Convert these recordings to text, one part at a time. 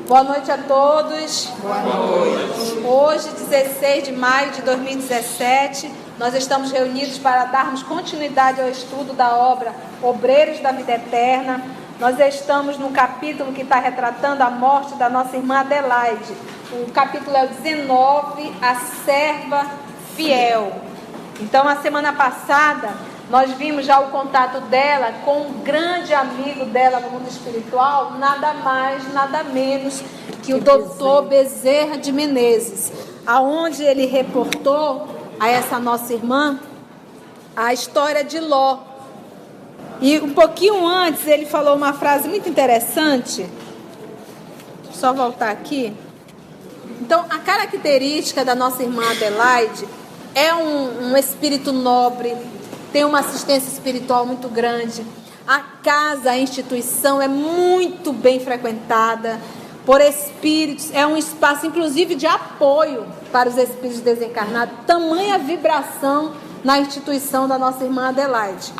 Boa noite a todos. Boa noite. Hoje, 16 de maio de 2017, nós estamos reunidos para darmos continuidade ao estudo da obra Obreiros da Vida Eterna. Nós estamos no capítulo que está retratando a morte da nossa irmã Adelaide. O capítulo é o 19, a serva fiel. Então, a semana passada, nós vimos já o contato dela com um grande amigo dela no mundo espiritual, nada mais, nada menos que o Dr. Bezerra de Menezes, aonde ele reportou a essa nossa irmã a história de Ló. E um pouquinho antes ele falou uma frase muito interessante. Deixa eu só voltar aqui. Então, a característica da nossa irmã Adelaide é um espírito nobre, tem uma assistência espiritual muito grande. A casa, a instituição é muito bem frequentada por espíritos. É um espaço, inclusive, de apoio para os espíritos desencarnados. Tamanha vibração na instituição da nossa irmã Adelaide.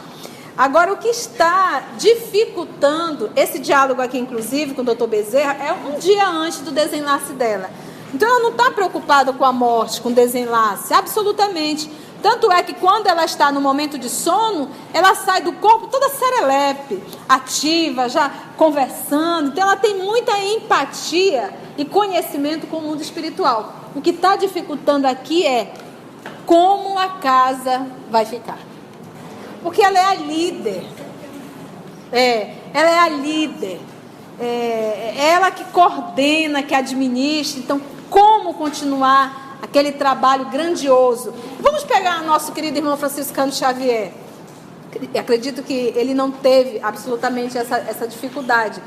Agora, o que está dificultando esse diálogo aqui, inclusive, com o Dr. Bezerra, é um dia antes do desenlace dela. Então, ela não está preocupada com a morte, com o desenlace, absolutamente. Tanto é que quando ela está no momento de sono, ela sai do corpo toda serelepe, ativa, já conversando. Então, ela tem muita empatia e conhecimento com o mundo espiritual. O que está dificultando aqui é como a casa vai ficar. Porque ela é a líder. Ela é a líder. É ela que coordena, que administra. Então, como continuar aquele trabalho grandioso? Vamos pegar nosso querido irmão Franciscano Xavier. Acredito que ele não teve absolutamente essa dificuldade.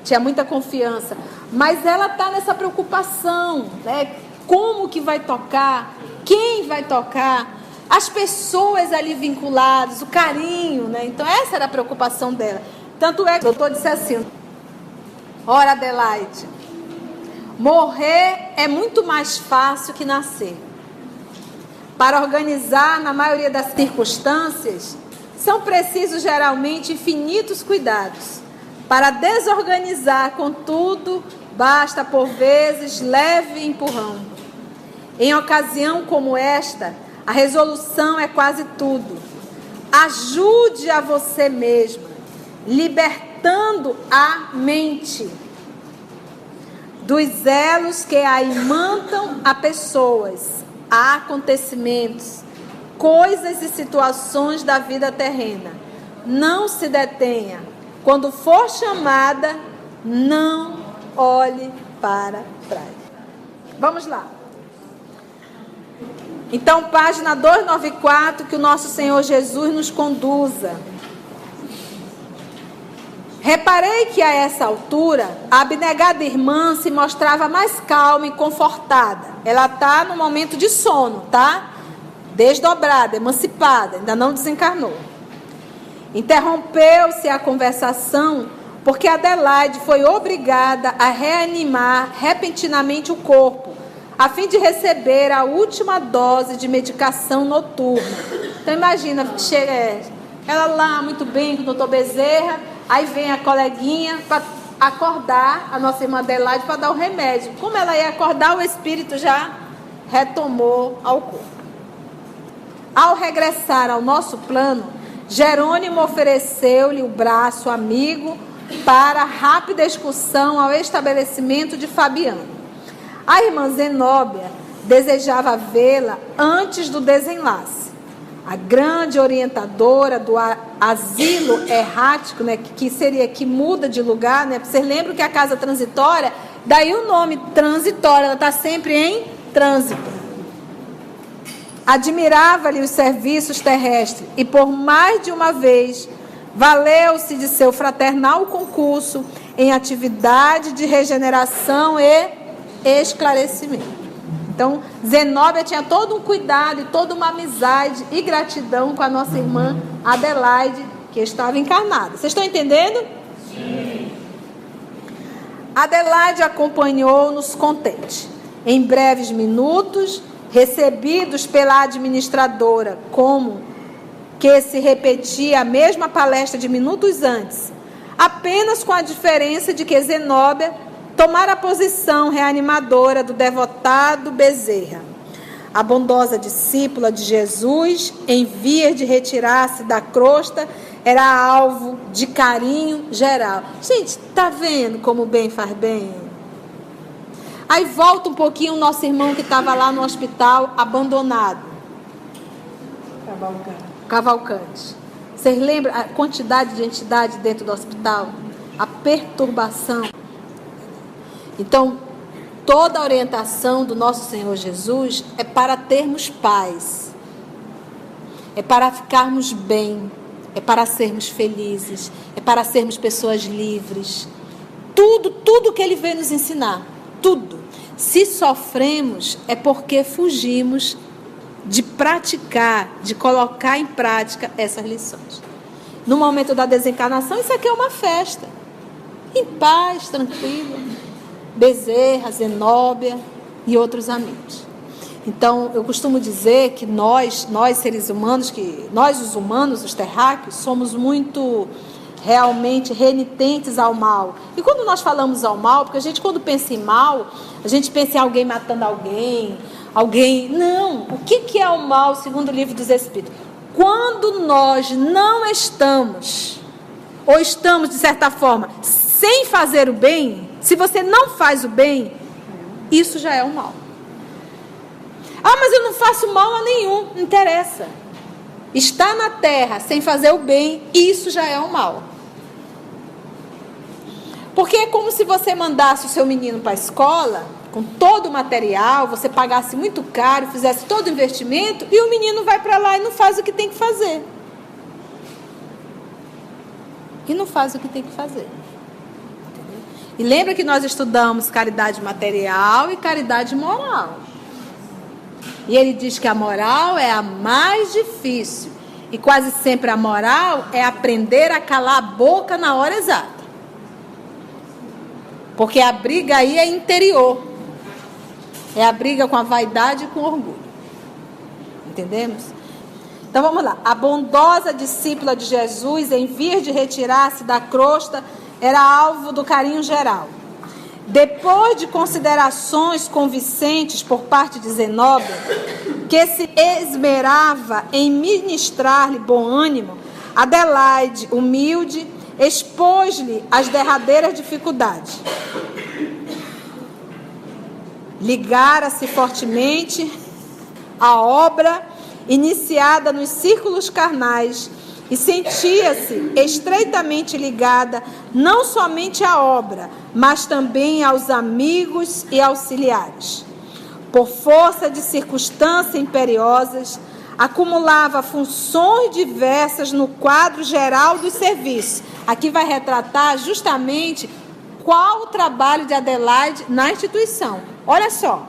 Tinha muita confiança. Mas ela está nessa preocupação, né? Como que vai tocar? Quem vai tocar? As pessoas ali vinculadas, o carinho, né? Então essa era a preocupação dela. Tanto é que o doutor disse assim: ora, Adelaide, morrer é muito mais fácil que nascer. Para organizar, na maioria das circunstâncias, são precisos geralmente infinitos cuidados. Para desorganizar, contudo, basta por vezes leve empurrão. Em ocasião como esta, a resolução é quase tudo. Ajude a você mesma, libertando a mente dos elos que a imantam a pessoas, a acontecimentos, coisas e situações da vida terrena. Não se detenha. Quando for chamada, não olhe para trás. Vamos lá. Então, página 294, que o nosso Senhor Jesus nos conduza. Reparei que a essa altura, a abnegada irmã se mostrava mais calma e confortada. Ela está no momento de sono, tá? Desdobrada, emancipada, ainda não desencarnou. Interrompeu-se a conversação porque Adelaide foi obrigada a reanimar repentinamente o corpo, a fim de receber a última dose de medicação noturna. Então imagina, chega ela lá muito bem com o doutor Bezerra, aí vem a coleguinha para acordar a nossa irmã Adelaide para dar o remédio. Como ela ia acordar, o espírito já retomou ao corpo. Ao regressar ao nosso plano, Jerônimo ofereceu-lhe o braço amigo para rápida excursão ao estabelecimento de Fabiano. A irmã Zenóbia desejava vê-la antes do desenlace. A grande orientadora do asilo errático, né, que seria que muda de lugar, né? Vocês lembram que a casa transitória, daí o nome transitória, ela está sempre em trânsito. Admirava-lhe os serviços terrestres e por mais de uma vez valeu-se de seu fraternal concurso em atividade de regeneração e esclarecimento. Então, Zenóbia tinha todo um cuidado e toda uma amizade e gratidão com a nossa irmã Adelaide, que estava encarnada. Vocês estão entendendo? Sim. Adelaide acompanhou-nos contente. Em breves minutos, recebidos pela administradora, como que se repetia a mesma palestra de minutos antes, apenas com a diferença de que Zenóbia tomar a posição reanimadora do devotado Bezerra. A bondosa discípula de Jesus, em vias de retirar-se da crosta, era alvo de carinho geral. Gente, está vendo como o bem faz bem? Aí volta um pouquinho o nosso irmão que estava lá no hospital, abandonado. Cavalcante. Vocês lembram a quantidade de entidade dentro do hospital? A perturbação. Então, toda a orientação do nosso Senhor Jesus é para termos paz. É para ficarmos bem. É para sermos felizes. É para sermos pessoas livres. Tudo que Ele veio nos ensinar. Tudo. Se sofremos, é porque fugimos de praticar, de colocar em prática essas lições. No momento da desencarnação, isso aqui é uma festa. Em paz, tranquilo. Bezerra, Zenóbia e outros amigos. Então, eu costumo dizer que nós seres humanos, nós os humanos, os terráqueos, somos muito realmente renitentes ao mal. E quando nós falamos ao mal, porque a gente quando pensa em mal, a gente pensa em alguém matando alguém. Não, o que é o mal segundo o livro dos Espíritos? Quando nós não estamos, ou estamos de certa forma, sem fazer o bem, se você não faz o bem, isso já é o mal. Ah, mas eu não faço mal a nenhum, não interessa. Está na terra sem fazer o bem, isso já é o mal. Porque é como se você mandasse o seu menino para a escola, com todo o material, você pagasse muito caro, fizesse todo o investimento, e o menino vai para lá e não faz o que tem que fazer. E não faz o que tem que fazer. Entendeu? E lembra que nós estudamos caridade material e caridade moral. E ele diz que a moral é a mais difícil. E quase sempre a moral é aprender a calar a boca na hora exata. Porque a briga aí é interior. É a briga com a vaidade e com o orgulho. Entendemos? Então vamos lá. A bondosa discípula de Jesus, em vias de retirar-se da crosta, era alvo do carinho geral. Depois de considerações convincentes por parte de Zenóbia, que se esmerava em ministrar-lhe bom ânimo, Adelaide, humilde, expôs-lhe as derradeiras dificuldades. Ligara-se fortemente à obra iniciada nos círculos carnais e sentia-se estreitamente ligada não somente à obra, mas também aos amigos e auxiliares. Por força de circunstâncias imperiosas, acumulava funções diversas no quadro geral dos serviços. Aqui vai retratar justamente qual o trabalho de Adelaide na instituição. Olha só.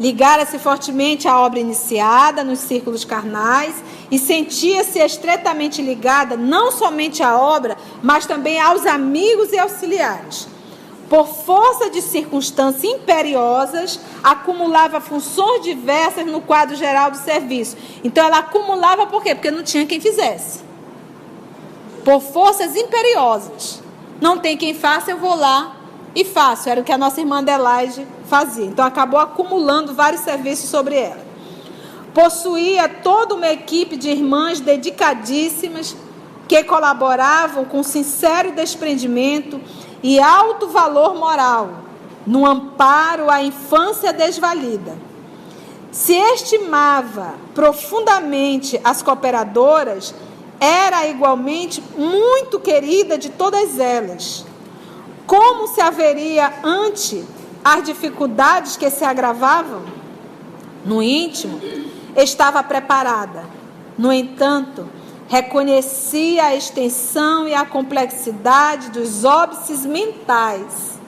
Ligara-se fortemente à obra iniciada nos círculos carnais e sentia-se estreitamente ligada não somente à obra, mas também aos amigos e auxiliares. Por força de circunstâncias imperiosas, acumulava funções diversas no quadro geral do serviço. Então, ela acumulava por quê? Porque não tinha quem fizesse. Por forças imperiosas. Não tem quem faça, eu vou lá e faço. Era o que a nossa irmã Adelaide fazia. Então, acabou acumulando vários serviços sobre ela. Possuía toda uma equipe de irmãs dedicadíssimas que colaboravam com sincero desprendimento e alto valor moral no amparo à infância desvalida. Se estimava profundamente as cooperadoras, era igualmente muito querida de todas elas. Como se haveria ante as dificuldades que se agravavam? No íntimo, estava preparada. No entanto, reconhecia a extensão e a complexidade dos óbices mentais.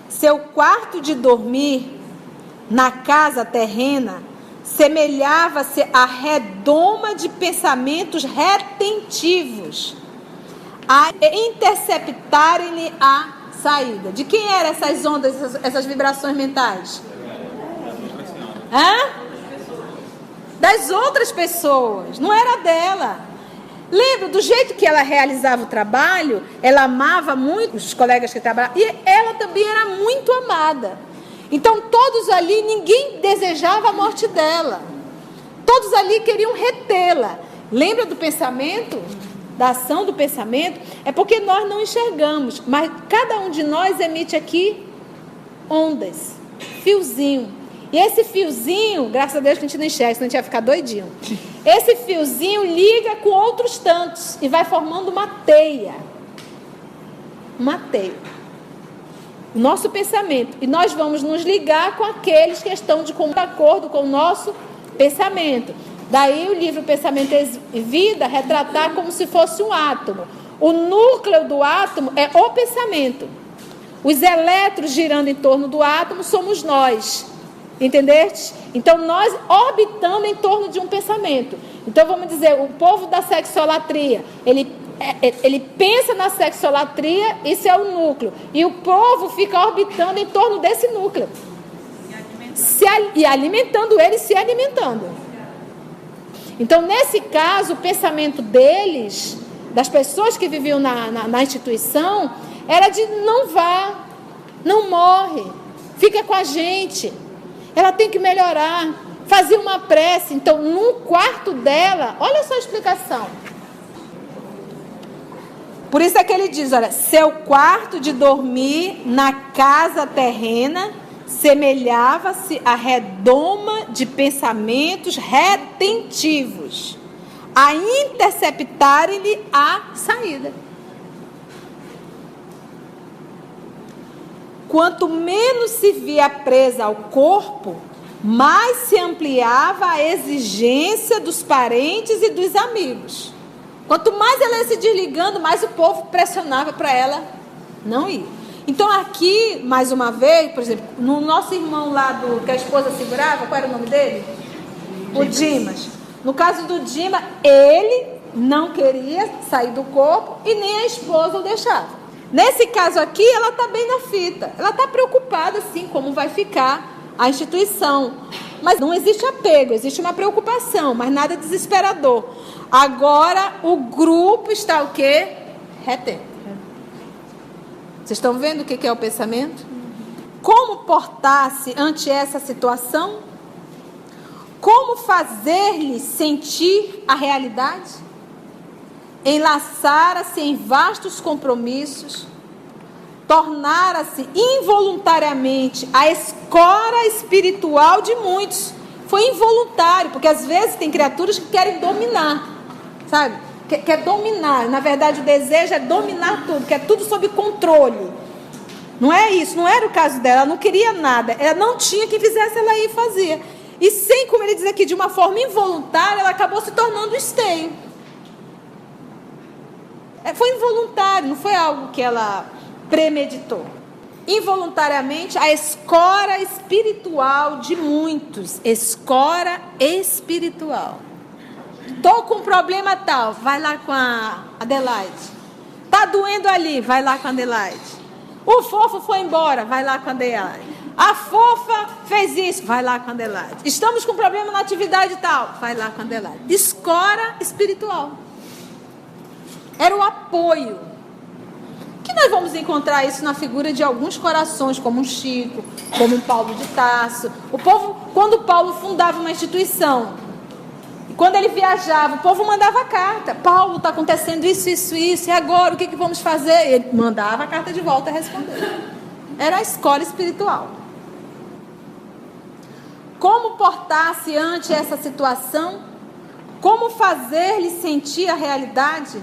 Seu quarto de dormir, na casa terrena, semelhava-se à redoma de pensamentos retentivos, a interceptarem-lhe a saída. De quem eram essas ondas, essas vibrações mentais? Das outras pessoas, não era dela. Pedro, do jeito que ela realizava o trabalho, ela amava muito os colegas que trabalhavam, e ela também era muito amada. Então, todos ali, ninguém desejava a morte dela. Todos ali queriam retê-la. Lembra do pensamento? Da ação do pensamento? É porque nós não enxergamos, mas cada um de nós emite aqui ondas, fiozinho. E esse fiozinho, graças a Deus que a gente não enxerga, senão a gente ia ficar doidinho. Esse fiozinho liga com outros tantos e vai formando uma teia. Uma teia. O nosso pensamento. E nós vamos nos ligar com aqueles que estão de acordo com o nosso pensamento. Daí o livro Pensamento e Vida retratar como se fosse um átomo. O núcleo do átomo é o pensamento. Os elétrons girando em torno do átomo somos nós. Entendeste? Então nós orbitamos em torno de um pensamento. Então vamos dizer, o povo da sexolatria, ele pensa na sexolatria, isso é o núcleo. E o povo fica orbitando em torno desse núcleo. E alimentando ele, se alimentando. Então nesse caso, o pensamento deles, das pessoas que viviam na instituição, era de não vá, não morre, fica com a gente. Ela tem que melhorar, fazer uma prece. Então, no quarto dela, olha só a explicação. Por isso é que ele diz, olha, seu quarto de dormir na casa terrena semelhava-se a redoma de pensamentos retentivos, a interceptarem-lhe a saída. Quanto menos se via presa ao corpo, mais se ampliava a exigência dos parentes e dos amigos. Quanto mais ela ia se desligando, mais o povo pressionava para ela não ir. Então aqui, mais uma vez, por exemplo, no nosso irmão lá que a esposa segurava, qual era o nome dele? O Dimas. No caso do Dimas, ele não queria sair do corpo e nem a esposa o deixava. Nesse caso aqui, ela está bem na fita. Ela está preocupada, sim, como vai ficar a instituição. Mas não existe apego, existe uma preocupação, mas nada desesperador. Agora, o grupo está o quê? Retendo. Vocês estão vendo o que é o pensamento? Como portar-se ante essa situação? Como fazer-lhe sentir a realidade? Enlaçara-se em vastos compromissos, tornara-se involuntariamente a escora espiritual de muitos. Foi involuntário, porque às vezes tem criaturas que querem dominar, sabe? Quer dominar, na verdade o desejo é dominar tudo, quer tudo sob controle. Não é isso, não era o caso dela, ela não queria nada, ela não tinha quem fizesse, ela ia e fazia. E sem, como ele diz aqui, de uma forma involuntária, ela acabou se tornando esteio. Foi involuntário, não foi algo que ela premeditou. Involuntariamente, a escora espiritual de muitos. Escora espiritual. Estou com um problema tal, vai lá com a Adelaide. Está doendo ali, vai lá com a Adelaide. O fofo foi embora, vai lá com a Adelaide. A fofa fez isso, vai lá com a Adelaide. Estamos com problema na atividade tal, vai lá com a Adelaide. Escora espiritual. Era o apoio. Que nós vamos encontrar isso na figura de alguns corações, como um Chico, como um Paulo de Tarso. O povo, quando Paulo fundava uma instituição, quando ele viajava, o povo mandava carta. Paulo, está acontecendo isso, isso, isso, e agora o que vamos fazer? Ele mandava a carta de volta a responder. Era a escola espiritual. Como portar-se ante essa situação? Como fazer-lhe sentir a realidade?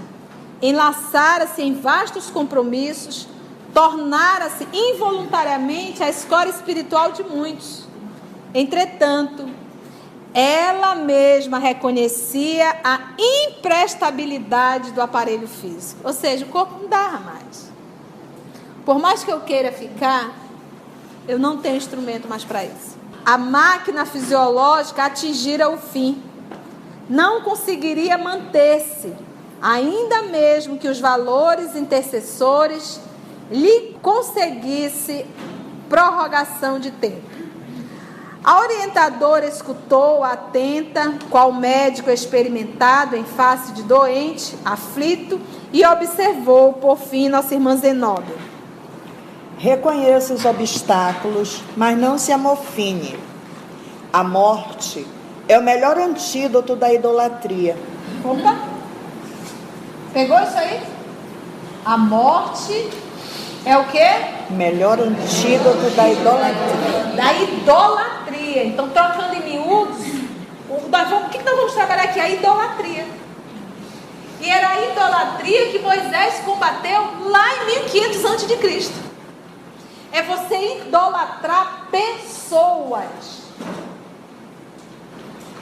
Enlaçara-se em vastos compromissos, tornara-se involuntariamente a escória espiritual de muitos. Entretanto, ela mesma reconhecia a imprestabilidade do aparelho físico. Ou seja, o corpo não dá mais. Por mais que eu queira ficar, eu não tenho instrumento mais para isso. A máquina fisiológica atingira o fim. Não conseguiria manter-se, ainda mesmo que os valores intercessores lhe conseguisse prorrogação de tempo. A orientadora escutou atenta, qual médico experimentado em face de doente, aflito, e observou, por fim, nossa irmã Zenobia. Reconheça os obstáculos, mas não se amofine. A morte é o melhor antídoto da idolatria. Opa! Pegou isso aí? A morte é o quê? Melhor antídoto da idolatria. Da idolatria. Então, trocando em miúdos, o que nós vamos trabalhar aqui? A idolatria. E era a idolatria que Moisés combateu lá em 1500 a.C. É você idolatrar pessoas.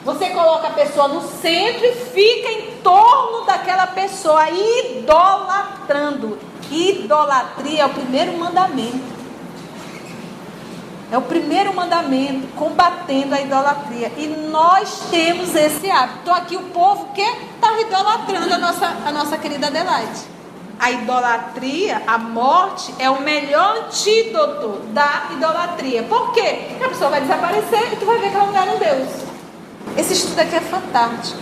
Você coloca a pessoa no centro e fica em torno daquela pessoa, idolatrando. Idolatria é o primeiro mandamento. É o primeiro mandamento, combatendo a idolatria. E nós temos esse hábito. Então aqui o povo que está idolatrando a nossa querida Adelaide. A idolatria, a morte, é o melhor antídoto da idolatria. Por quê? Porque a pessoa vai desaparecer e tu vai ver que ela não era um Deus. Esse estudo aqui é fantástico.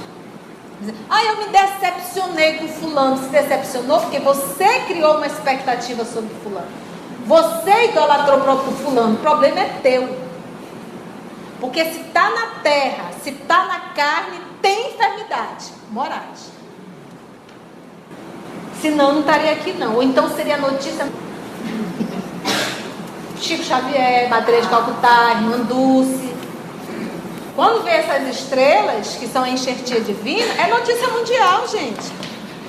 Eu me decepcionei com fulano. Se decepcionou porque você criou uma expectativa sobre fulano. Você idolatrou para o fulano. O problema é teu. Porque se está na terra, se está na carne, tem enfermidade morais. Senão não estaria aqui não. Ou então seria notícia Chico Xavier, Madre de Calcutá, Irmã Dulce. Quando vê essas estrelas, que são a enxertia divina, é notícia mundial, gente.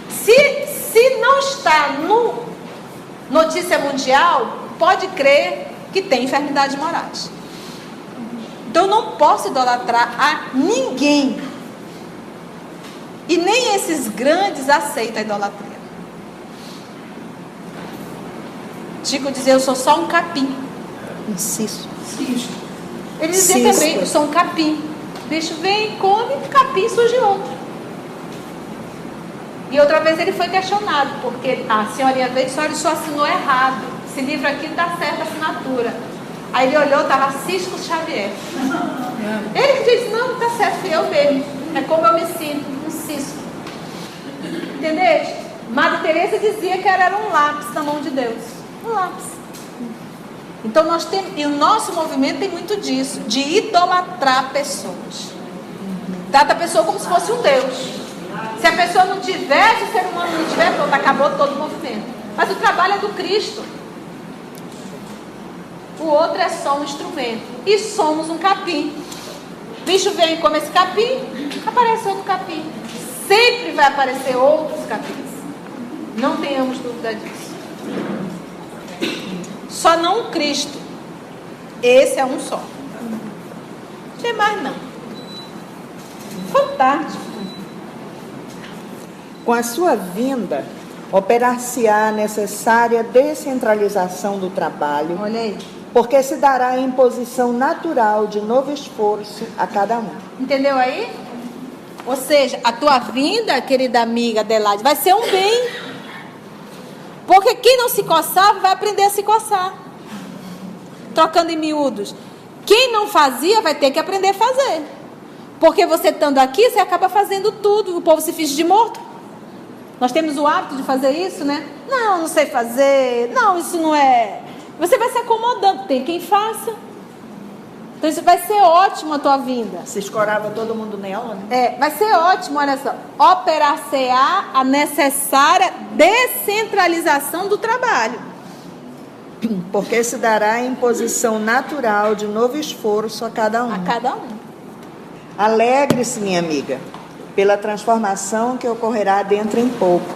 Se não está no notícia mundial, pode crer que tem enfermidades morais. Então eu não posso idolatrar a ninguém. E nem esses grandes aceitam a idolatria. Chico dizia, eu sou só um capim. Inciso. Ele dizia também, eu sou um capim. O bicho vem, come, capim surge outro. E outra vez ele foi questionado, porque a senhorinha veio e disse, olha, o senhor assinou errado. Esse livro aqui não dá certa assinatura. Aí ele olhou, estava Cisco Xavier. Ele disse, não, está certo, fui eu mesmo. É como eu me sinto, um cisco. Entendeu? Madre Teresa dizia que ela era um lápis na mão de Deus. Um lápis. Então nós temos, e o nosso movimento tem muito disso, de idolatrar pessoas. Trata a pessoa como se fosse um Deus. Se a pessoa não tivesse, o ser humano não tiver, pronto, acabou todo o movimento. Mas o trabalho é do Cristo. O outro é só um instrumento. E somos um capim. O bicho vem e come esse capim, aparece outro capim. Sempre vai aparecer outros capins. Não tenhamos dúvida disso. Só não o Cristo. Esse é um só. Não tem mais não. Fantástico. Com a sua vinda, operar-se-á a necessária descentralização do trabalho. Olha aí. Porque se dará a imposição natural de novo esforço a cada um. Entendeu aí? Ou seja, a tua vinda, querida amiga Adelaide, vai ser um bem. Porque quem não se coçava vai aprender a se coçar. Trocando em miúdos. Quem não fazia vai ter que aprender a fazer. Porque você estando aqui, você acaba fazendo tudo. O povo se finge de morto. Nós temos o hábito de fazer isso, né? Não sei fazer. Não, isso não é... Você vai se acomodando. Tem quem faça. Então isso vai ser ótimo a tua vinda. Se escorava todo mundo nela, né? Vai ser ótimo, olha só. Operar-se-á a necessária descentralização do trabalho. Porque se dará a imposição natural de novo esforço a cada um. A cada um. Alegre-se, minha amiga, pela transformação que ocorrerá dentro em pouco.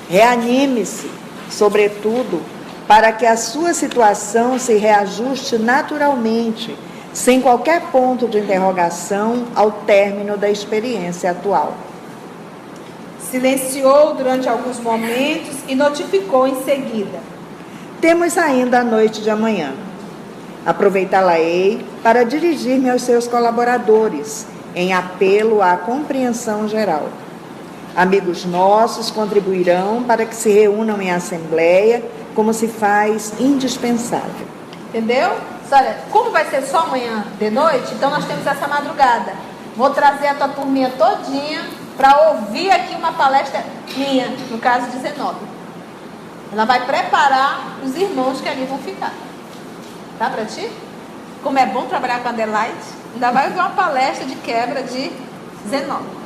Reanime-se, sobretudo, para que a sua situação se reajuste naturalmente, sem qualquer ponto de interrogação ao término da experiência atual. Silenciou durante alguns momentos e notificou em seguida. Temos ainda a noite de amanhã. Aproveitá-la-ei para dirigir-me aos seus colaboradores, em apelo à compreensão geral. Amigos nossos contribuirão para que se reúnam em assembleia, como se faz indispensável. Entendeu? Disse, olha, como vai ser só amanhã de noite, então nós temos essa madrugada. Vou trazer a tua turminha todinha para ouvir aqui uma palestra minha, no caso de Zenobia. Ela vai preparar os irmãos que ali vão ficar. Tá para ti? Como é bom trabalhar com a Adelaide. Ainda vai ouvir uma palestra de quebra de Zenobia.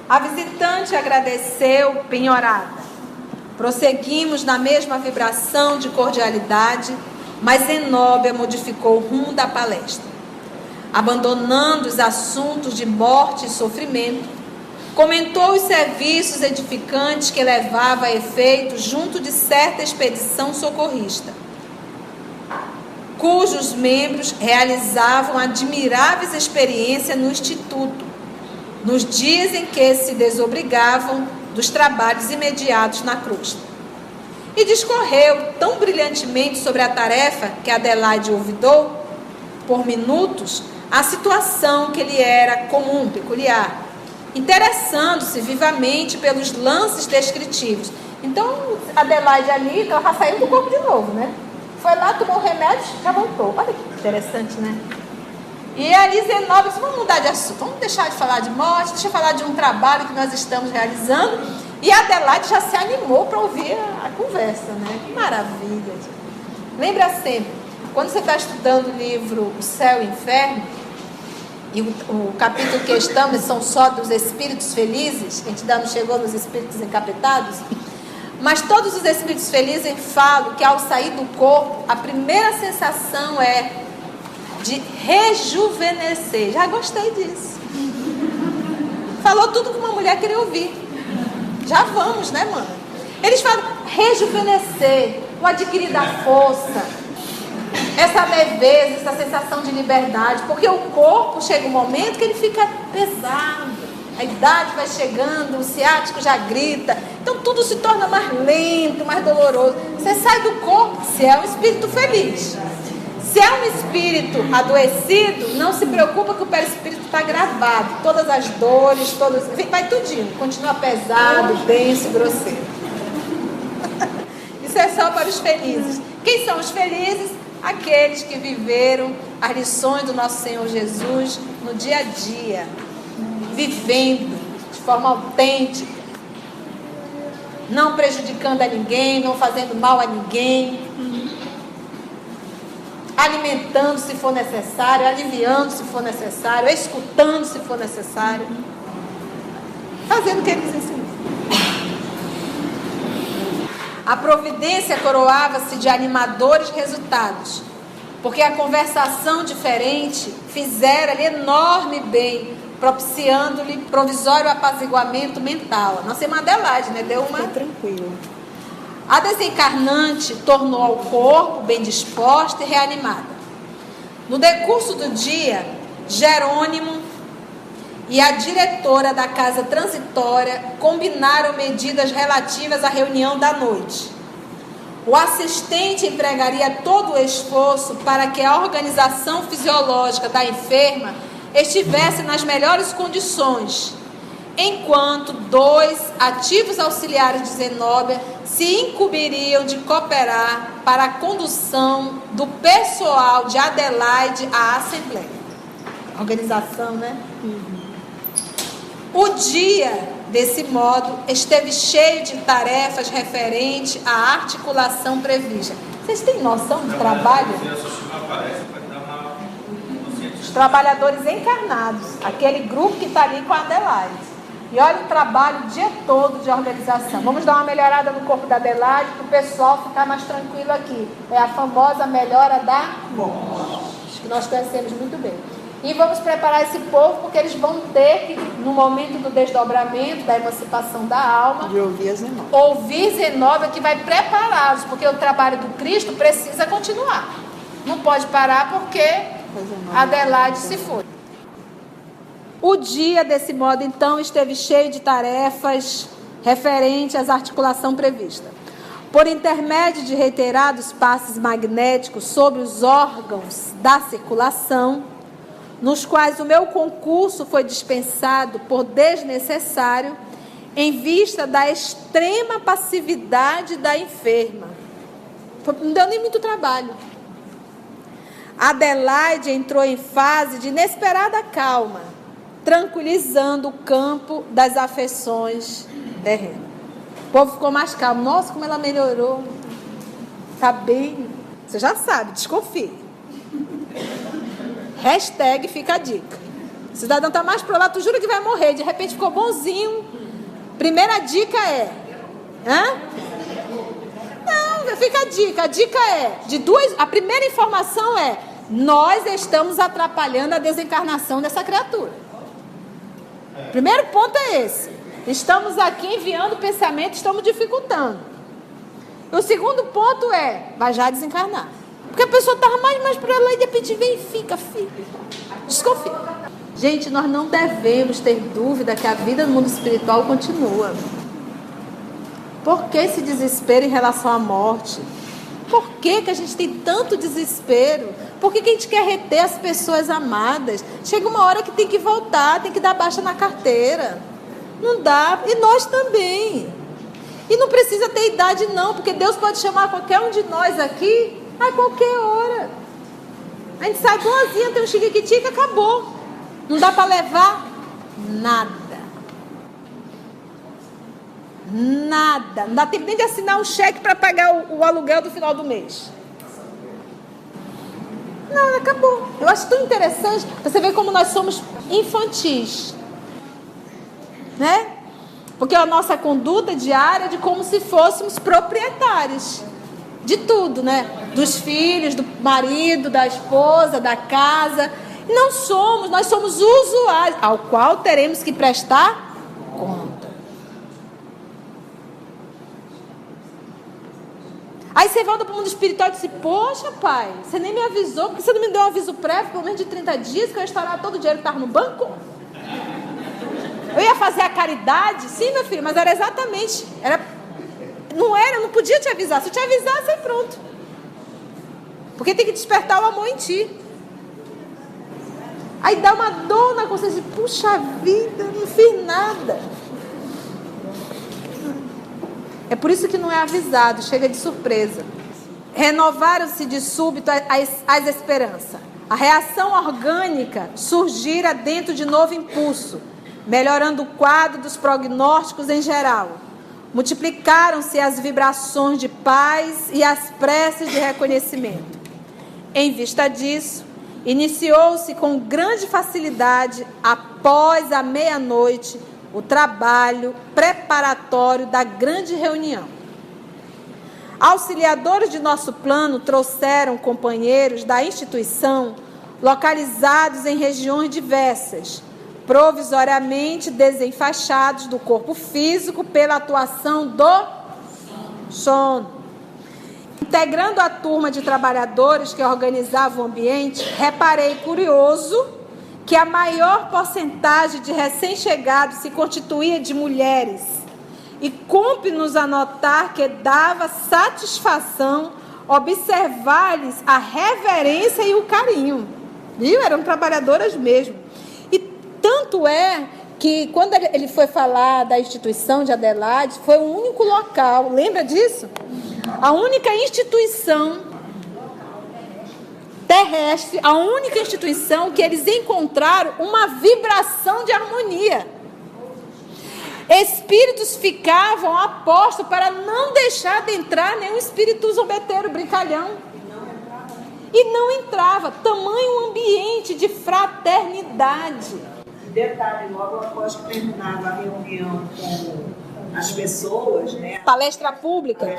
A visitante agradeceu, penhorada. Prosseguimos na mesma vibração de cordialidade, mas Zenobia modificou o rumo da palestra. Abandonando os assuntos de morte e sofrimento, comentou os serviços edificantes que levava a efeito junto de certa expedição socorrista, cujos membros realizavam admiráveis experiências no Instituto, nos dias em que se desobrigavam dos trabalhos imediatos na crosta. E discorreu tão brilhantemente sobre a tarefa que Adelaide olvidou, por minutos, a situação que lhe era comum, peculiar, interessando-se vivamente pelos lances descritivos. Então, Adelaide ali, ela já saiu do corpo de novo, né? Foi lá, tomou o remédio, já voltou. Olha que interessante, né? E ali Zenobia disse, vamos mudar de assunto, vamos deixar de falar de morte, deixa eu falar de um trabalho que nós estamos realizando. E a Adelaide já se animou para ouvir a conversa, né? Que maravilha. Lembra sempre, quando você está estudando o livro O Céu e o Inferno, e o capítulo que estamos são só dos espíritos felizes, a gente ainda não chegou nos espíritos encapetados, mas todos os espíritos felizes falam que ao sair do corpo, a primeira sensação é de rejuvenescer. Já gostei disso. Falou tudo que uma mulher queria ouvir. Já vamos, né, mano? Eles falam rejuvenescer, o adquirir da força, essa leveza, essa sensação de liberdade, porque o corpo chega um momento que ele fica pesado, a idade vai chegando, o ciático já grita, então tudo se torna mais lento, mais doloroso. Você sai do corpo, se é um espírito feliz. Se é um espírito adoecido, não se preocupa que o perispírito está gravado, todas as dores, vai tudinho, continua pesado, denso, grosseiro. Isso é só para os felizes. Quem são os felizes? Aqueles que viveram as lições do nosso Senhor Jesus no dia a dia, vivendo de forma autêntica, não prejudicando a ninguém, não fazendo mal a ninguém, alimentando se for necessário, aliviando se for necessário, escutando se for necessário, fazendo o que eles ensinam. A providência coroava-se de animadores resultados, porque a conversação diferente fizera-lhe enorme bem, propiciando-lhe provisório apaziguamento mental. A nossa irmã Adelaide, né? Deu uma... tranquilo. A desencarnante tornou ao corpo bem disposta e reanimada. No decurso do dia, Jerônimo e a diretora da casa transitória combinaram medidas relativas à reunião da noite. O assistente empregaria todo o esforço para que a organização fisiológica da enferma estivesse nas melhores condições, enquanto 2 ativos auxiliares de Zenobia se incumbiriam de cooperar para a condução do pessoal de Adelaide à Assembleia. Organização, né? O dia, desse modo, esteve cheio de tarefas referentes à articulação prevista. Vocês têm noção do trabalho? Os trabalhadores encarnados, aquele grupo que está ali com a Adelaide. E olha o trabalho o dia todo de organização. Vamos dar uma melhorada no corpo da Adelaide para o pessoal ficar mais tranquilo aqui. É a famosa melhora da voz, que nós conhecemos muito bem. E vamos preparar esse povo porque eles vão ter que, no momento do desdobramento, da emancipação da alma, de ouvir Zenobia. Ouvir Zenobia, que vai prepará-los, porque o trabalho do Cristo precisa continuar. Não pode parar porque Adelaide se foi. O dia, desse modo, então, esteve cheio de tarefas referentes às articulações previstas. Por intermédio de reiterados passes magnéticos sobre os órgãos da circulação, nos quais o meu concurso foi dispensado por desnecessário, em vista da extrema passividade da enferma. Não deu nem muito trabalho. Adelaide entrou em fase de inesperada calma, tranquilizando o campo das afeições terrenas. O povo ficou mais calmo. Nossa, como ela melhorou. Está bem. Você já sabe, desconfie. Hashtag fica a dica. O cidadão está mais pro lado, tu jura que vai morrer. De repente ficou bonzinho. Primeira dica é... Não, fica a dica. A dica é... A primeira informação é... Nós estamos atrapalhando a desencarnação dessa criatura. Primeiro ponto é esse. Estamos aqui enviando pensamento, estamos dificultando. O segundo ponto é... Vai já desencarnar. Porque a pessoa estava mais para lá e de repente vem e fica. Desconfia. Gente, nós não devemos ter dúvida que a vida no mundo espiritual continua. Por que esse desespero em relação à morte? Por que a gente tem tanto desespero? Por que a gente quer reter as pessoas amadas? Chega uma hora que tem que voltar, tem que dar baixa na carteira. Não dá. E nós também. E não precisa ter idade não, porque Deus pode chamar qualquer um de nós aqui a qualquer hora. A gente sai boazinha, tem um chiquiquitica, acabou. Não dá para levar nada. Nada. Não dá tempo nem de assinar um cheque para pagar o aluguel do final do mês. Não, acabou. Eu acho tão interessante. Você vê como nós somos infantis. Né? Porque a nossa conduta diária é de como se fôssemos proprietários de tudo, né? Dos filhos, do marido, da esposa, da casa. Não somos, nós somos usuários, ao qual teremos que prestar conta. Aí você volta para o mundo espiritual e diz: poxa, pai, você nem me avisou, porque você não me deu um aviso prévio, pelo menos de 30 dias, que eu ia estourar todo o dinheiro que estava no banco? Eu ia fazer a caridade? Sim, meu filho, mas era exatamente, eu não podia te avisar. Se eu te avisasse, aí pronto. Porque tem que despertar o amor em ti. Aí dá uma dor na consciência, puxa vida, não fiz nada. É por isso que não é avisado, chega de surpresa. Renovaram-se de súbito as esperanças. A reação orgânica surgira dentro de novo impulso, melhorando o quadro dos prognósticos em geral. Multiplicaram-se as vibrações de paz e as preces de reconhecimento. Em vista disso, iniciou-se com grande facilidade, após a meia-noite, o trabalho preparatório da grande reunião. Auxiliadores de nosso plano trouxeram companheiros da instituição localizados em regiões diversas, provisoriamente desenfaixados do corpo físico pela atuação do sono. Integrando a turma de trabalhadores que organizava o ambiente, reparei curioso que a maior porcentagem de recém-chegados se constituía de mulheres. E cumpre-nos a notar que dava satisfação observar-lhes a reverência e o carinho. Viu? Eram trabalhadoras mesmo. E tanto é que quando ele foi falar da instituição de Adelaide, foi o único local, lembra disso? A única instituição terrestre, a única instituição que eles encontraram uma vibração de harmonia. Espíritos ficavam a posto para não deixar de entrar nenhum espírito zombeteiro, brincalhão. E não entrava. Tamanho ambiente de fraternidade. Detalhe, logo após que terminava a reunião com as pessoas, né? Palestra pública, né?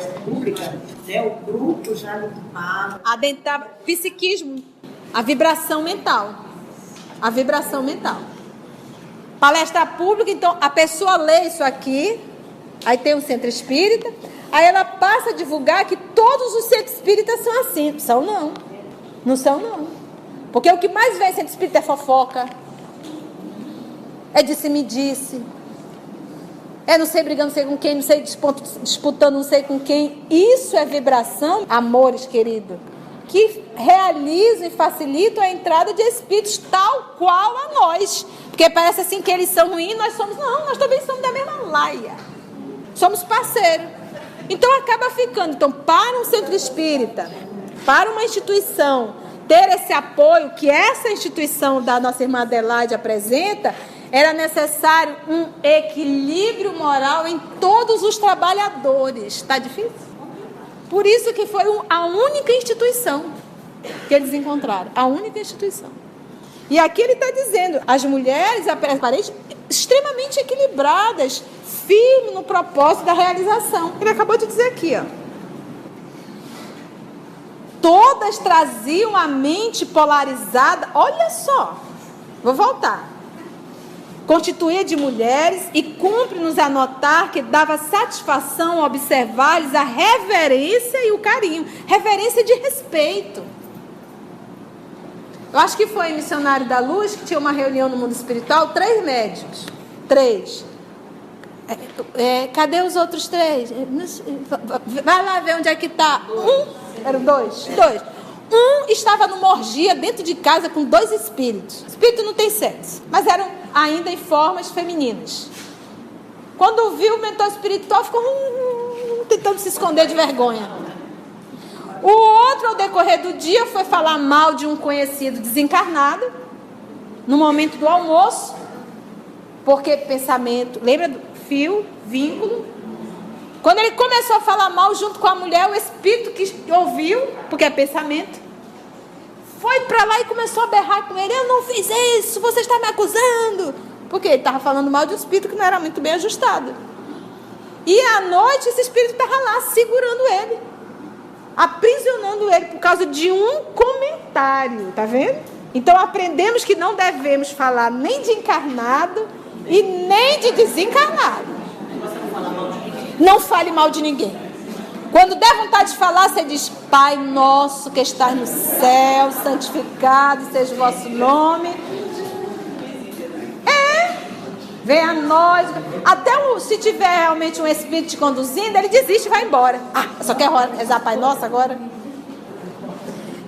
O grupo já limpava. Adentrava psiquismo, a vibração mental. A vibração mental. Palestra pública, então a pessoa lê isso aqui, aí tem um centro espírita, aí ela passa a divulgar que todos os centros espíritas são assim. Não são não. Não são não. Porque o que mais vem em centro espírita é fofoca. É disse-me-disse. É não sei brigando, não sei com quem, não sei disputando, não sei com quem. Isso é vibração, amores, querido, que realizam e facilitam a entrada de espíritos tal qual a nós. Porque parece assim que eles são ruins, nós somos... Não, nós também somos da mesma laia. Somos parceiros. Então acaba ficando. Então, para um centro espírita, para uma instituição ter esse apoio que essa instituição da nossa irmã Adelaide apresenta, era necessário um equilíbrio moral em todos os trabalhadores. Está difícil? Por isso que foi a única instituição que eles encontraram. A única instituição. E aqui ele está dizendo, as mulheres aparentemente extremamente equilibradas, firmes no propósito da realização. Ele acabou de dizer aqui, ó. Todas traziam a mente polarizada. Olha só, vou voltar. Constituía de mulheres, e cumpre-nos anotar que dava satisfação observar-lhes a reverência e o carinho. Reverência de respeito. Eu acho que foi em Missionário da Luz que tinha uma reunião no mundo espiritual, 3 médicos. 3. Cadê os outros 3? Vai lá ver onde é que está. Eram 2. Um estava numa orgia dentro de casa com 2 espíritos. Espírito não tem sexo, mas eram ainda em formas femininas. Quando viu o mentor espiritual, ficou tentando se esconder de vergonha. O outro, ao decorrer do dia, foi falar mal de um conhecido desencarnado, no momento do almoço, porque pensamento, lembra do fio, vínculo? Quando ele começou a falar mal junto com a mulher, o espírito que ouviu, porque é pensamento, foi para lá e começou a berrar com ele: eu não fiz isso, você está me acusando. Porque ele estava falando mal de um espírito que não era muito bem ajustado. E à noite esse espírito estava lá segurando ele, aprisionando ele por causa de um comentário, tá vendo? Então aprendemos que não devemos falar nem de encarnado e nem de desencarnado. Não fale mal de ninguém. Quando der vontade de falar, você diz: Pai nosso que estás no céu, santificado seja o vosso nome. Venha a nós. Até se tiver realmente um espírito te conduzindo, ele desiste e vai embora. Só quer rezar Pai Nosso agora?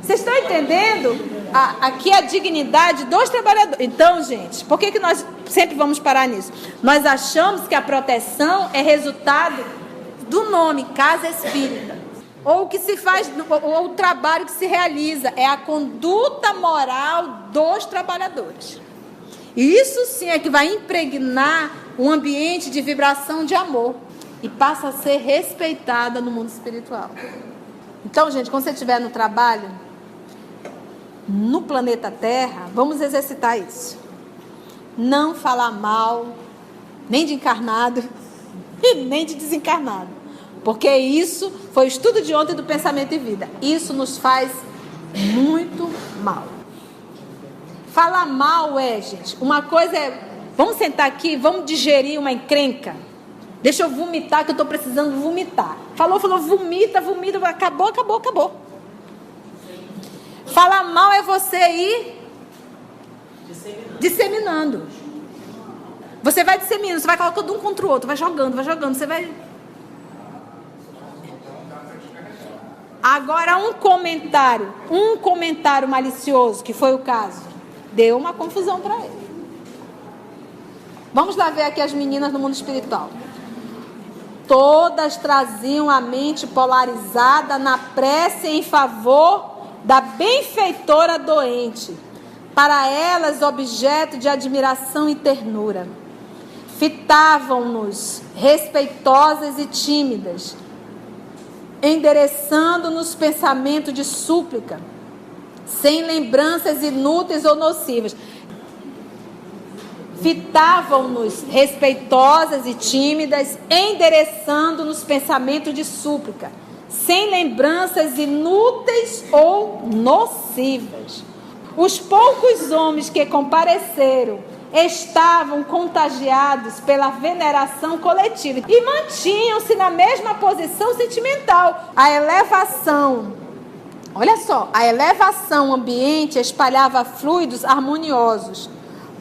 Vocês estão entendendo? Aqui a dignidade dos trabalhadores. Então, gente, por que nós sempre vamos parar nisso? Nós achamos que a proteção é resultado do nome, casa espírita. Ou o que se faz, ou o trabalho que se realiza. É a conduta moral dos trabalhadores. Isso sim é que vai impregnar um ambiente de vibração de amor. E passa a ser respeitada no mundo espiritual. Então, gente, quando você estiver no trabalho, no planeta Terra, vamos exercitar isso. Não falar mal, nem de encarnado, e nem de desencarnado. Porque isso foi o estudo de ontem do Pensamento e Vida. Isso nos faz muito mal. Falar mal gente, uma coisa é, vamos sentar aqui, vamos digerir uma encrenca. Deixa eu vomitar, que eu estou precisando vomitar. Falou, vomita, acabou. Falar mal é você ir disseminando. Você vai disseminando, você vai colocando um contra o outro, vai jogando, você vai... Agora um comentário malicioso, que foi o caso, deu uma confusão para ele. Vamos lá ver aqui as meninas no mundo espiritual. Todas traziam a mente polarizada na prece em favor da benfeitora doente, para elas objeto de admiração e ternura. Fitavam-nos respeitosas e tímidas, endereçando-nos pensamento de súplica, sem lembranças inúteis ou nocivas. Fitavam-nos respeitosas e tímidas, endereçando-nos pensamento de súplica, sem lembranças inúteis ou nocivas. Os poucos homens que compareceram estavam contagiados pela veneração coletiva e mantinham-se na mesma posição sentimental. A elevação ambiente espalhava fluidos harmoniosos,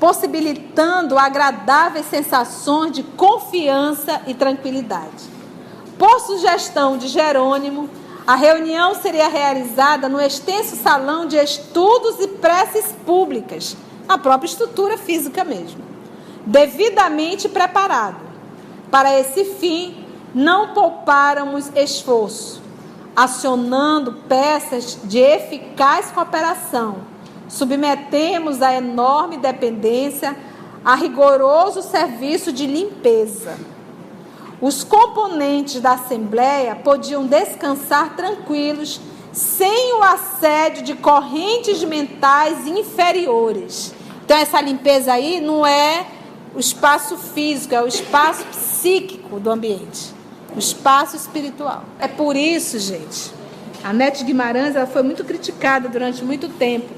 possibilitando agradáveis sensações de confiança e tranquilidade. Por sugestão de Jerônimo, a reunião seria realizada no extenso salão de estudos e preces públicas, na própria estrutura física mesmo, devidamente preparado. Para esse fim, não poupáramos esforço. acionando peças de eficaz cooperação, submetemos a enorme dependência a rigoroso serviço de limpeza. Os componentes da Assembleia podiam descansar tranquilos, sem o assédio de correntes mentais inferiores. Então, essa limpeza aí não é o espaço físico, é o espaço psíquico do ambiente, o espaço espiritual. É por isso, gente, a Nete Guimarães ela foi muito criticada durante muito tempo,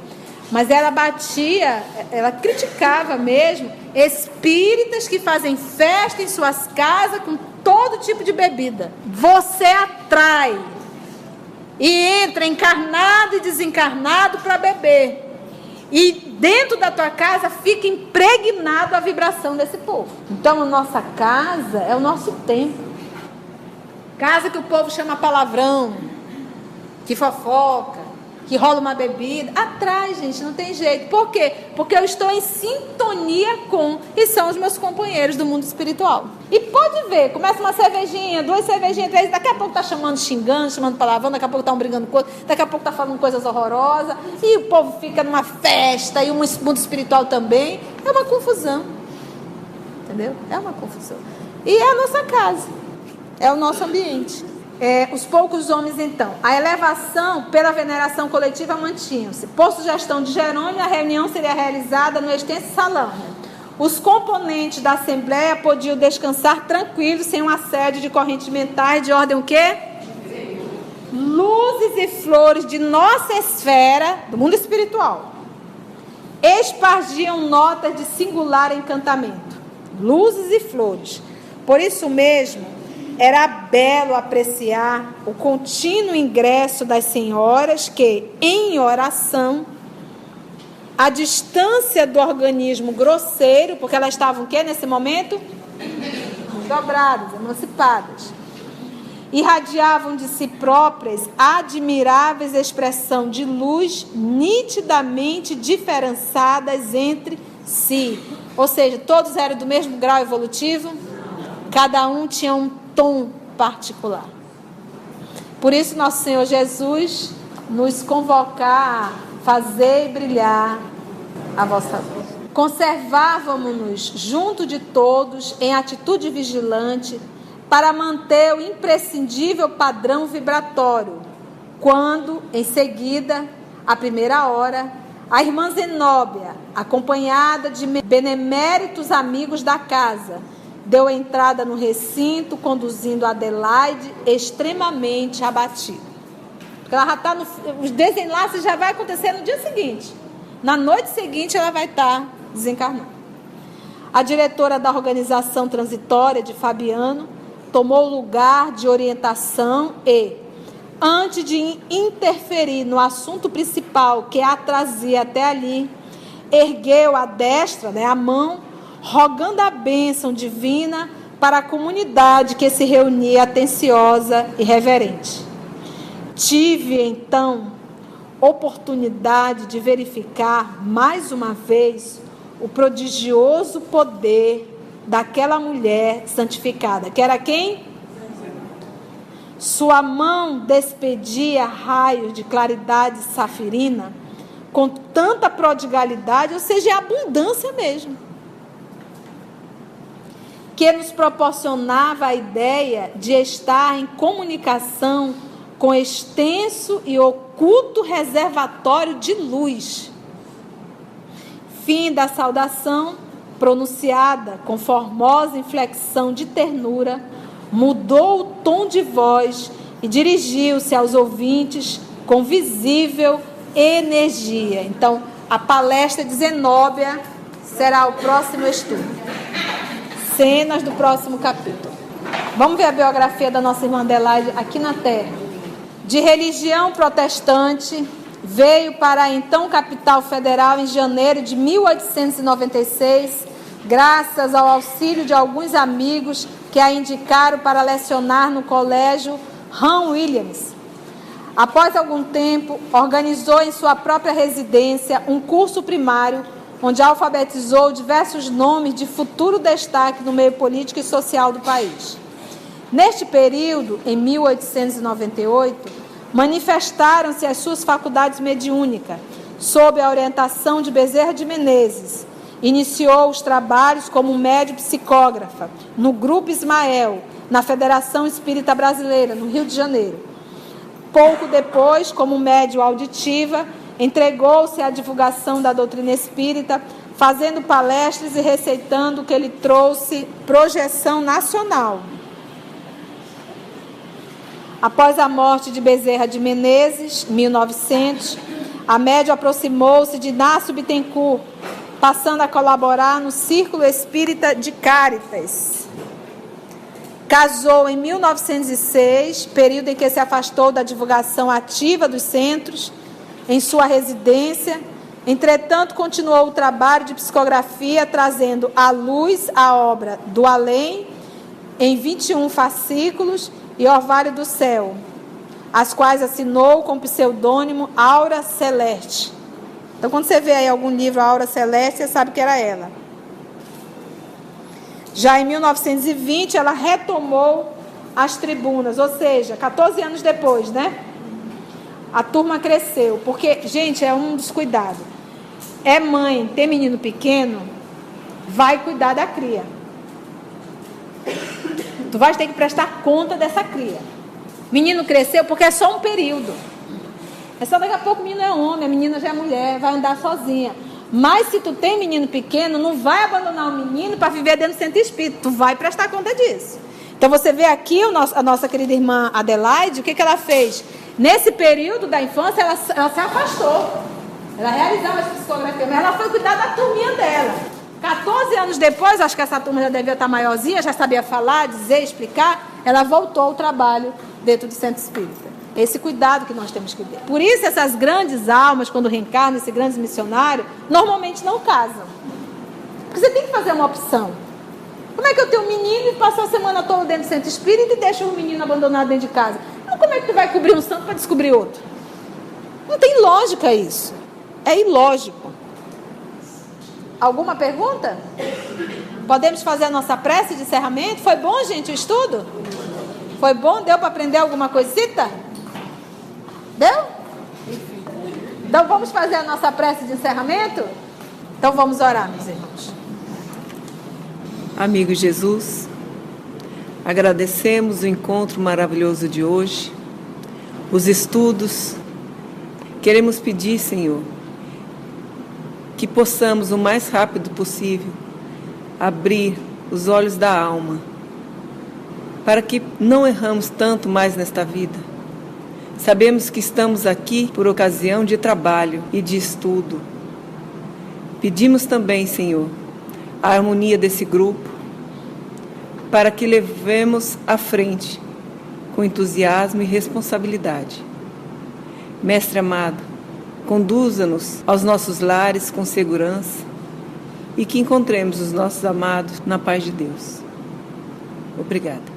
mas ela criticava mesmo espíritas que fazem festa em suas casas com todo tipo de bebida. Você atrai e entra encarnado e desencarnado para beber. E dentro da tua casa fica impregnado a vibração desse povo. Então, a nossa casa é o nosso templo. Casa que o povo chama palavrão, que fofoca, que rola uma bebida. Atrai, gente, não tem jeito. Por quê? Porque eu estou em sintonia com, e são os meus companheiros do mundo espiritual. E pode ver, começa uma cervejinha, 2 cervejinhas, 3, daqui a pouco tá chamando, xingando, chamando palavrão, daqui a pouco tá brigando com outro, daqui a pouco tá falando coisas horrorosas, e o povo fica numa festa, e o mundo espiritual também. É uma confusão. Entendeu? É uma confusão. E é a nossa casa, é o nosso ambiente. Os poucos homens, então. A elevação pela veneração coletiva mantinham-se. Por sugestão de Jerônimo, a reunião seria realizada no extenso salão. Os componentes da Assembleia podiam descansar tranquilos, sem um assédio de correntes mentais de ordem o quê? Luzes e flores de nossa esfera, do mundo espiritual, espargiam notas de singular encantamento. Luzes e flores. Por isso mesmo, era belo apreciar o contínuo ingresso das senhoras que, em oração, a distância do organismo grosseiro, porque elas estavam o quê nesse momento? Dobradas, emancipadas. Irradiavam de si próprias admiráveis expressão de luz nitidamente diferenciadas entre si. Ou seja, todos eram do mesmo grau evolutivo, cada um tinha um tom particular. Por isso nosso Senhor Jesus nos convocar a fazer brilhar a vossa luz. Conservávamos-nos junto de todos em atitude vigilante para manter o imprescindível padrão vibratório, quando, em seguida, à primeira hora, a irmã Zenóbia, acompanhada de beneméritos amigos da casa, deu entrada no recinto, conduzindo Adelaide extremamente abatida. Porque ela já está os desenlaces já vai acontecer no dia seguinte. Na noite seguinte ela vai estar desencarnando. A diretora da organização transitória de Fabiano tomou lugar de orientação e, antes de interferir no assunto principal que a trazia até ali, ergueu a destra, a mão, rogando a bênção divina para a comunidade que se reunia atenciosa e reverente. Tive, então, oportunidade de verificar, mais uma vez, o prodigioso poder daquela mulher santificada. Que era quem? Sua mão despedia raios de claridade safirina com tanta prodigalidade, ou seja, é abundância mesmo, que nos proporcionava a ideia de estar em comunicação com extenso e oculto reservatório de luz. Fim da saudação, pronunciada com formosa inflexão de ternura, mudou o tom de voz e dirigiu-se aos ouvintes com visível energia. Então, a palestra de Zenóbia será o próximo estudo. Cenas do próximo capítulo. Vamos ver a biografia da nossa irmã Adelaide aqui na Terra. De religião protestante, veio para a então capital federal em janeiro de 1896, graças ao auxílio de alguns amigos que a indicaram para lecionar no colégio Han Williams. Após algum tempo, organizou em sua própria residência um curso primário, onde alfabetizou diversos nomes de futuro destaque no meio político e social do país. Neste período, em 1898, manifestaram-se as suas faculdades mediúnicas, sob a orientação de Bezerra de Menezes. Iniciou os trabalhos como médium psicógrafa no Grupo Ismael, na Federação Espírita Brasileira, no Rio de Janeiro. Pouco depois, como médium auditiva, entregou-se à divulgação da doutrina espírita, fazendo palestras e receitando o que ele trouxe projeção nacional. Após a morte de Bezerra de Menezes, em 1900, a médium aproximou-se de Inácio Bittencourt, passando a colaborar no Círculo Espírita de Cáritas. Casou em 1906, período em que se afastou da divulgação ativa dos centros, em sua residência. Entretanto, continuou o trabalho de psicografia, trazendo à luz a obra Do Além, em 21 fascículos, e Orvalho do Céu, as quais assinou com o pseudônimo Aura Celeste. Então, quando você vê aí algum livro Aura Celeste, você sabe que era ela. Já em 1920, ela retomou as tribunas, ou seja, 14 anos depois, né? A turma cresceu, porque, gente, é um dos cuidados. É mãe, tem menino pequeno, vai cuidar da cria. Tu vais ter que prestar conta dessa cria. Menino cresceu porque é só um período. É só daqui a pouco o menino é homem, a menina já é mulher, vai andar sozinha. Mas se tu tem menino pequeno, não vai abandonar o menino para viver dentro do centro espírita. Tu vai prestar conta disso. Então você vê aqui a nossa querida irmã Adelaide, o que ela fez? Nesse período da infância, ela se afastou. Ela realizava essa psicografia, mas ela foi cuidar da turminha dela. 14 anos depois, acho que essa turma já devia estar maiorzinha, já sabia falar, dizer, explicar, ela voltou ao trabalho dentro do centro espírita. Esse cuidado que nós temos que ter. Por isso, essas grandes almas, quando reencarnam, esses grandes missionários, normalmente não casam. Porque você tem que fazer uma opção. Como é que eu tenho um menino e passo a semana toda dentro do centro espírita e deixo o menino abandonado dentro de casa? Então, como é que tu vai cobrir um santo para descobrir outro? Não tem lógica isso. É ilógico. Alguma pergunta? Podemos fazer a nossa prece de encerramento? Foi bom, gente, o estudo? Foi bom? Deu para aprender alguma coisita? Deu? Então vamos fazer a nossa prece de encerramento? Então vamos orar, meus irmãos. Amigo Jesus, agradecemos o encontro maravilhoso de hoje, os estudos. Queremos pedir, Senhor, que possamos o mais rápido possível abrir os olhos da alma, para que não erramos tanto mais nesta vida. Sabemos que estamos aqui por ocasião de trabalho e de estudo. Pedimos também, Senhor, a harmonia desse grupo, para que levemos à frente com entusiasmo e responsabilidade. Mestre amado, conduza-nos aos nossos lares com segurança e que encontremos os nossos amados na paz de Deus. Obrigada.